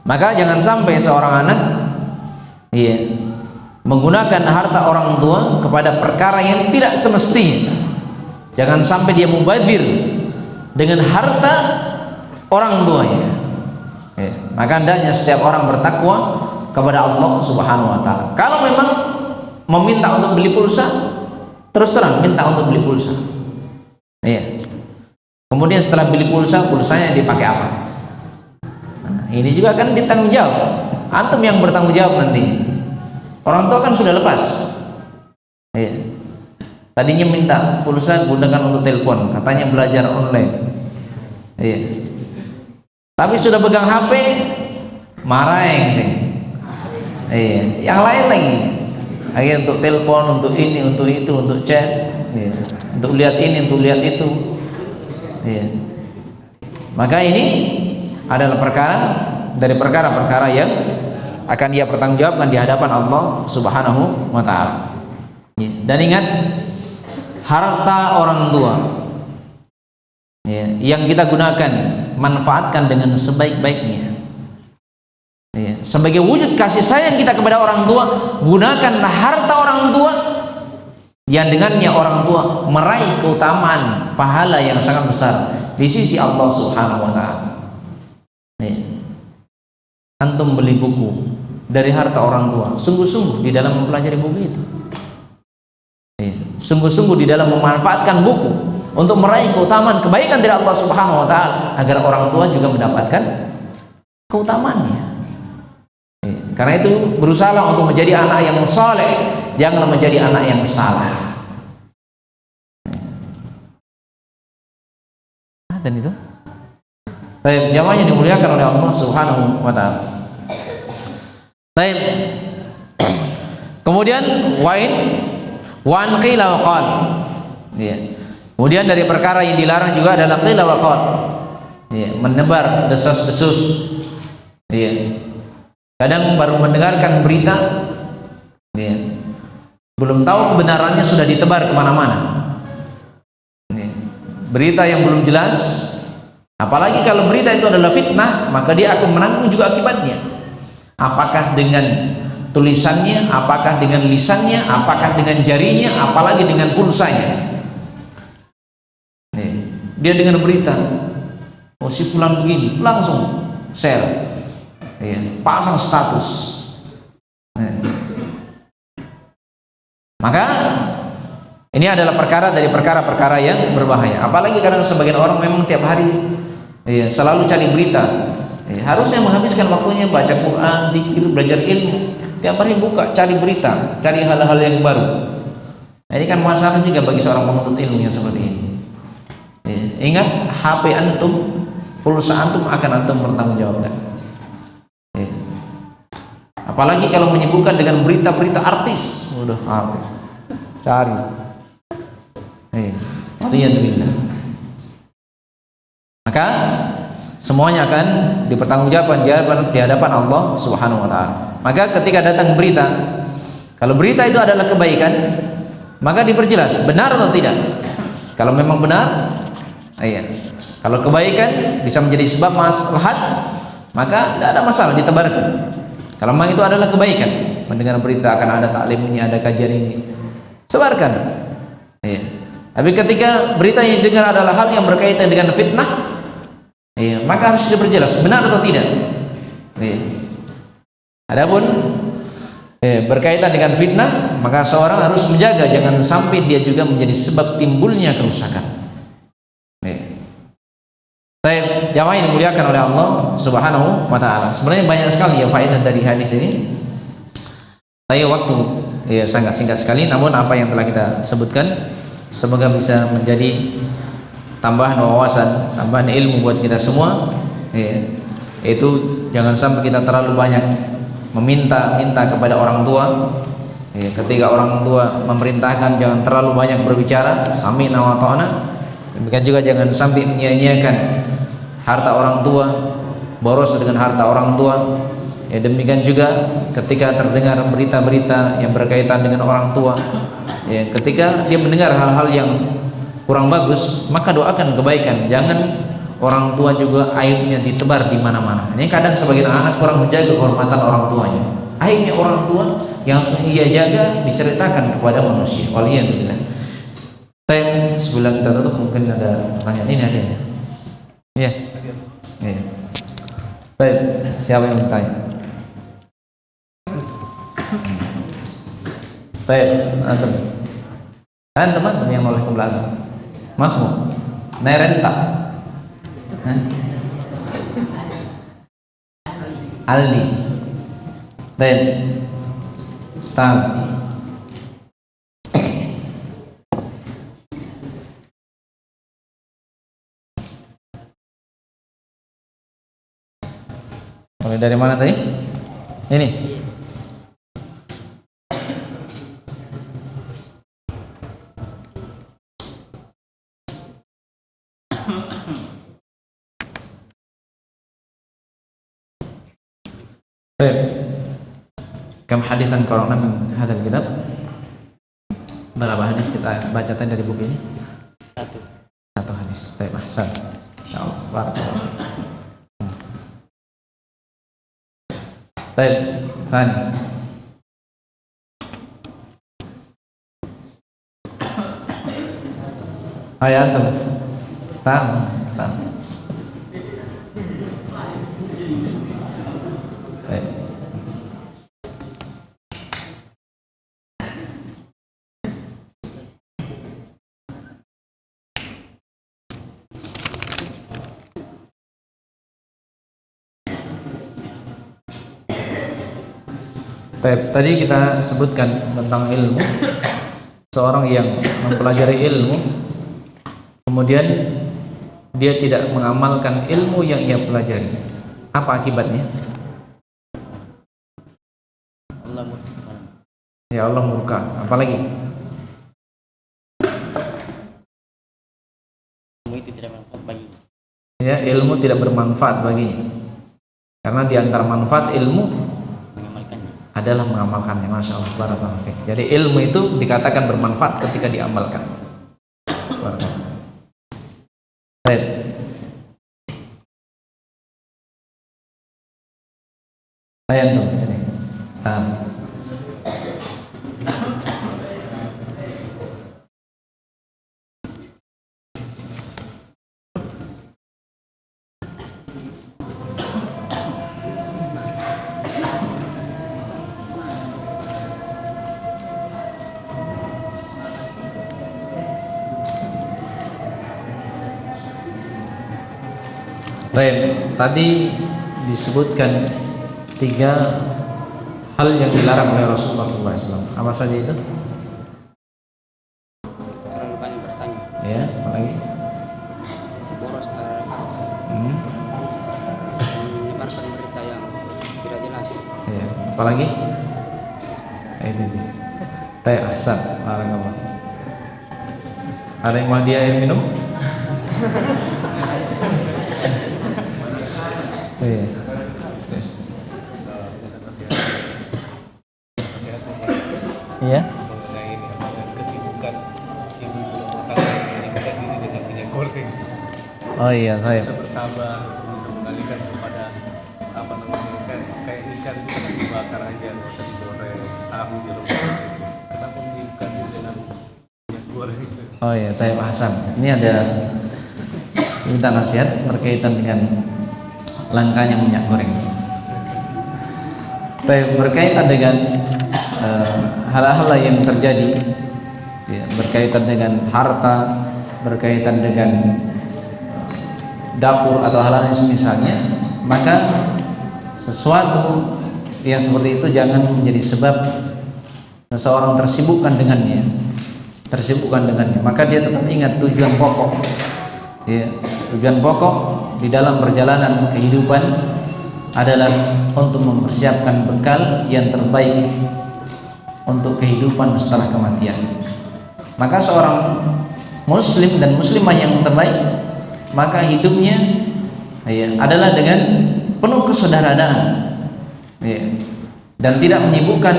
Speaker 1: Maka jangan sampai seorang anak ya, menggunakan harta orang tua kepada perkara yang tidak semestinya. Jangan sampai dia mubadzir dengan harta orang tuanya. Ya, maka hendaknya setiap orang bertakwa kepada Allah Subhanahu wa ta'ala. Kalau memang meminta untuk beli pulsa, terus terang minta untuk beli pulsa. Ya. Kemudian setelah beli pulsa, pulsanya dipakai apa? Nah, ini juga kan ditanggung jawab. Antum yang bertanggung jawab nanti. Orang tua kan sudah lepas. Ya. Tadinya minta pulsa gunakan untuk telepon, katanya belajar online. Iya. Tapi sudah pegang HP, marahin sih. Iya. Yang lain lagi. Akhirnya untuk telepon, untuk ini, untuk itu, untuk chat, iya. Untuk lihat ini, untuk lihat itu. Iya. Maka ini adalah perkara dari perkara-perkara yang akan dia pertanggungjawabkan di hadapan Allah Subhanahu wa ta'ala. Dan ingat, harta orang tua ya, yang kita gunakan, manfaatkan dengan sebaik-baiknya ya. Sebagai wujud kasih sayang kita kepada orang tua, gunakanlah harta orang tua yang dengannya orang tua meraih keutamaan pahala yang sangat besar di sisi Allah Subhanahu wa ta'ala ya. Antum beli buku dari harta orang tua, sungguh-sungguh di dalam mempelajari buku itu, sungguh-sungguh di dalam memanfaatkan buku untuk meraih keutamaan kebaikan dari Allah Subhanahu wa ta'ala, agar orang tua juga mendapatkan keutamaannya. Karena itu berusahalah untuk menjadi anak yang saleh, jangan menjadi anak yang salah. Dan itu baik, jamaah yang dimuliakan oleh Allah Subhanahu wa ta'ala. Baik. Kemudian wa an qila wa qal. Ya. Kemudian dari perkara yang dilarang juga adalah qila wa qal. Ya, menebar desas-desus. Ya. Kadang baru mendengarkan berita, ya, belum tahu kebenarannya sudah ditebar kemana-mana. Ya. Berita yang belum jelas, apalagi kalau berita itu adalah fitnah, maka dia akan menanggung juga akibatnya. Apakah dengan tulisannya, apakah dengan lisannya, apakah dengan jarinya, apalagi dengan pulsanya. Nih, dia dengan berita, oh si fulan begini, langsung share, ya, pasang status. Maka ini adalah perkara dari perkara-perkara yang berbahaya. Apalagi kadang sebagian orang memang tiap hari ya, selalu cari berita. Harusnya menghabiskan waktunya baca Quran, zikir, belajar ilmu. Tiap hari buka, cari berita, cari hal-hal yang baru. Ini kan masalah juga bagi seorang penuntut ilmu yang seperti ini. Ingat, HP antum, pulsa antum akan antum bertanggungjawabkan. Apalagi kalau menyibukkan dengan berita-berita artis, udah artis, cari. Maka semuanya akan dipertanggungjawabkan di hadapan Allah Subhanahu wa ta'ala. Maka ketika datang berita, kalau berita itu adalah kebaikan, maka diperjelas benar atau tidak. Kalau memang benar, iya. Kalau kebaikan bisa menjadi sebab maslahat, maka tidak ada masalah ditebarkan. Kalau memang itu adalah kebaikan, mendengar berita akan ada taklim ini, ada kajian ini, sebarkan. Iya. Tapi ketika berita yang didengar adalah hal yang berkaitan dengan fitnah, iya, maka harus diperjelas benar atau tidak. Iya. Adapun berkaitan dengan fitnah, maka seorang harus menjaga jangan sampai dia juga menjadi sebab timbulnya kerusakan. Iya. jamaah yang dimuliakan oleh Allah Subhanahu wa taala. Sebenarnya banyak sekali ya faedah dari hadis ini. Tapi waktu ya sangat singkat sekali, namun apa yang telah kita sebutkan semoga bisa menjadi tambahan wawasan, tambahan ilmu buat kita semua. Ya, itu jangan sampai kita terlalu banyak meminta kepada orang tua. Ya, ketika orang tua memerintahkan jangan terlalu banyak berbicara, sami'na wa ta'na. Demikian juga jangan sampai menyia-nyiakan harta orang tua, boros dengan harta orang tua. Ya, demikian juga ketika terdengar berita-berita yang berkaitan dengan orang tua, ya, ketika dia mendengar hal-hal yang kurang bagus, maka doakan kebaikan. Jangan orang tua juga aibnya ditebar di mana-mana. Ini kadang sebagian anak kurang menjaga kehormatan orang tuanya. Aibnya orang tua yang harus ia jaga diceritakan kepada manusia. Waliyadzubillah. Sebelum kita tutup mungkin ada pertanyaan ini ada ya? Iya. Iya. Baik, siapa yang bertanya? Baik, antum. Kan teman yang noleh ke belakang. Masmu, Nerenta. Aldi. Baik. Tam. Mulai dari mana tadi? Ini. Baik. Kam haditsan qara'na min hadzal kitab? Berapa hadis kita baca tadi dari buku ini? Satu hadis. Baik, ahsan. Insyaallah. Barakallahu. Baik, Fani. Ayo antum. Tam. Baik. Tadi kita sebutkan tentang ilmu. Seorang yang mempelajari ilmu, kemudian dia tidak mengamalkan ilmu yang ia pelajari, apa akibatnya?
Speaker 3: Allah murka.
Speaker 1: Ya Allah murka. Apalagi?
Speaker 3: Ilmu itu tidak bermanfaat bagi.
Speaker 1: Ya, ilmu tidak bermanfaat baginya. Karena di antara manfaat ilmu adalah mengamalkannya. Masya Allah, barakallahu fiik. Jadi ilmu itu dikatakan bermanfaat ketika diamalkan. Baik. Saya tuh di sini. Baik, tadi disebutkan 3 hal yang dilarang oleh Rasulullah SAW. Apa saja itu?
Speaker 3: Terlalu banyak bertanya.
Speaker 1: Ya, apa lagi?
Speaker 3: Boros menyebarkan berita yang tidak jelas.
Speaker 1: Ya, apa lagi? Itu sih. Teh ahsan, barakallah. Ada yang mau dia air minum? Iya. Iya.
Speaker 4: Mengenai kesibukan ibu-ibu rumah tangga yang menyibukkan diri dengan minyak goreng.
Speaker 1: Oh iya, saya.
Speaker 4: Bisa bersabar, bisa mengalihkan kepada apa namanya kayak ikan itu kan dibakar aja, nggak usah digoreng. Tahu di rumah gitu. Kenapa menyibukkan diri dengan minyak goreng?
Speaker 1: Oh iya, Tayyib Hasan. Ini ada minta nasihat berkaitan dengan langkanya minyak goreng. Berkaitan dengan hal-hal yang terjadi, ya, berkaitan dengan harta, berkaitan dengan dapur atau hal-hal yang semisalnya, maka sesuatu yang seperti itu jangan menjadi sebab seseorang tersibukkan dengannya, maka dia tetap ingat tujuan pokok. Ya, tujuan pokok di dalam perjalanan kehidupan adalah untuk mempersiapkan bekal yang terbaik untuk kehidupan setelah kematian. Maka seorang muslim dan muslimah yang terbaik, maka hidupnya ya, adalah dengan penuh kesederhanaan ya, dan tidak menyibukkan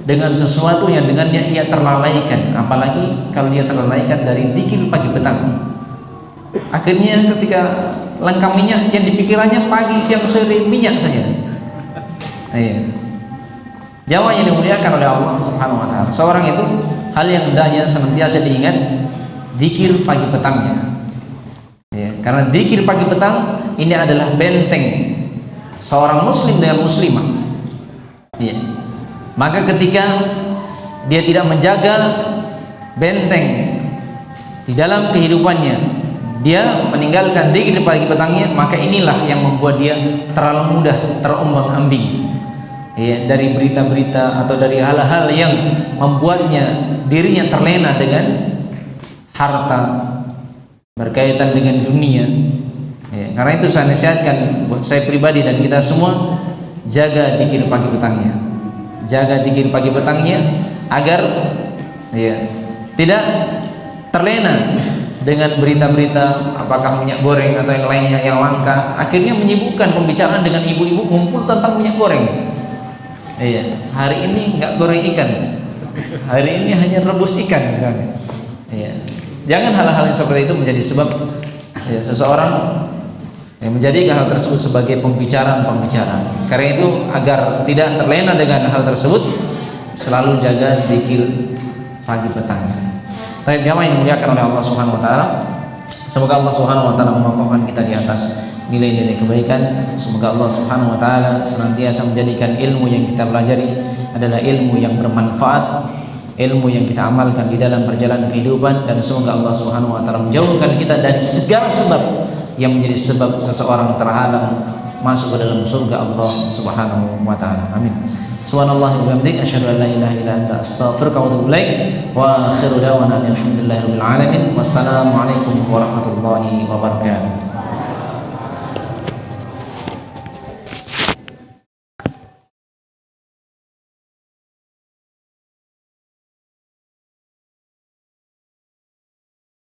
Speaker 1: dengan sesuatu yang dengannya ia terlalaikan, apalagi kalau dia terlalaikan dari zikir pagi petang. Akhirnya ketika lengkap minyak, yang dipikirannya pagi, siang, sore minyak saja. Iya. Jamaah yang dimuliakan oleh Allah Subhanahu wa taala. Seorang itu hal yang hendaknya senantiasa diingat zikir pagi petangnya. Ya, karena zikir pagi petang ini adalah benteng seorang muslim dengan muslimah. Ya. Maka ketika dia tidak menjaga benteng di dalam kehidupannya, dia meninggalkan zikir pagi petangnya, maka inilah yang membuat dia terlalu mudah terombang-ambing ya, dari berita-berita atau dari hal-hal yang membuatnya dirinya terlena dengan harta, berkaitan dengan dunia ya. Karena itu saya nasihatkan buat saya pribadi dan kita semua, jaga zikir pagi petangnya, jaga zikir pagi petangnya agar ya, tidak terlena dengan berita-berita apakah minyak goreng atau yang lainnya yang langka, akhirnya menyibukkan pembicaraan dengan ibu-ibu ngumpul tentang minyak goreng. Iya, hari ini nggak goreng ikan, hari ini hanya rebus ikan misalnya. Iya, jangan hal-hal yang seperti itu menjadi sebab ya, seseorang yang menjadikan hal tersebut sebagai pembicaraan. Karena itu agar tidak terlena dengan hal tersebut, selalu jaga zikir pagi petang. Baik, jamaah yang dimuliakan oleh Allah Subhanahu wa taala. Semoga Allah Subhanahu wa taala mengokohkan kita di atas nilai-nilai kebaikan. Semoga Allah Subhanahu wa taala senantiasa menjadikan ilmu yang kita pelajari adalah ilmu yang bermanfaat, ilmu yang kita amalkan di dalam perjalanan kehidupan, dan semoga Allah Subhanahu wa taala menjauhkan kita dari segala sebab yang menjadi sebab seseorang terhalang masuk ke dalam surga Allah Subhanahu wa taala. Amin. Subhanallah wa bihamdihi asyhadu an la ilaha illa anta astaghfiruka wa atubu ilaik. Wa akhiru da'wana alhamdulillahi rabbil alamin. Wassalamu alaikum warahmatullahi wabarakatuh.